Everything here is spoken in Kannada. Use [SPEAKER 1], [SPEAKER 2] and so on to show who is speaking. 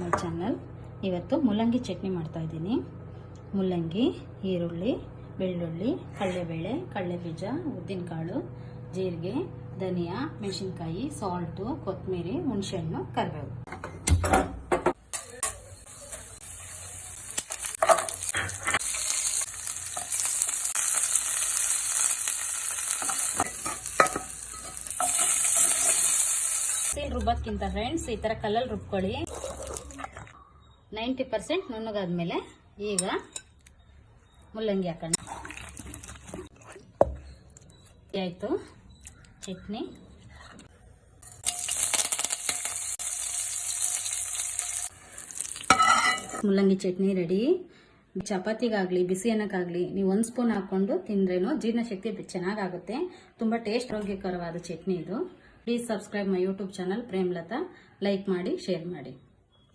[SPEAKER 1] My channel. ಇವತ್ತು ಮುಲ್ಲಂಗಿ ಚಟ್ನಿ ಮಾಡ್ತಾ ಇದ್ದೀನಿ. ಮುಲ್ಲಂಗಿ, ಈರುಳ್ಳಿ, ಬೆಳ್ಳುಳ್ಳಿ, ಕಡಲೆಬೇಳೆ, ಕಡಲೆಬೀಜ, ಉದ್ದಿನಕಾಳು, ಜೀರಿಗೆ, ಧನಿಯಾ, ಮೆಣಸಿನಕಾಯಿ, ಸಾಲ್ಟು, ಕೊತ್ತಂಬರಿ, ಹುಣಸೆಹಣ್ಣು, ಕರಿಬೇವು. ರುಬ್ಬಕ್ಕಿಂತ ಫ್ರೆಂಡ್ಸ್ ಈ ತರ ಕಲ್ಲಲ್ಲಿ ರುಬ್ಕೊಳ್ಳಿ. 90% ನುಣ್ಣಗಾದ್ಮೇಲೆ ಈಗ ಮುಲ್ಲಂಗಿ ಹಾಕೋಣ. ಆಯ್ತು ಚಟ್ನಿ. ಮುಲ್ಲಂಗಿ ಚಟ್ನಿ ರೆಡಿ. ಚಪಾತಿಗಾಗ್ಲಿ ಬಿಸಿ ಅನ್ನಕ್ಕಾಗ್ಲಿ ನೀವು 1 ಸ್ಪೂನ್ ಹಾಕೊಂಡು ತಿಂದ್ರೇನು ಜೀರ್ಣಶಕ್ತಿ ಚೆನ್ನಾಗಾಗುತ್ತೆ. ತುಂಬಾ ಟೇಸ್ಟ್ ಆರೋಗ್ಯಕರವಾದ ಚಟ್ನಿ ಇದು. Please subscribe my YouTube channel Premalatha. Like ಮಾಡಿ, ಶೇರ್ ಮಾಡಿ.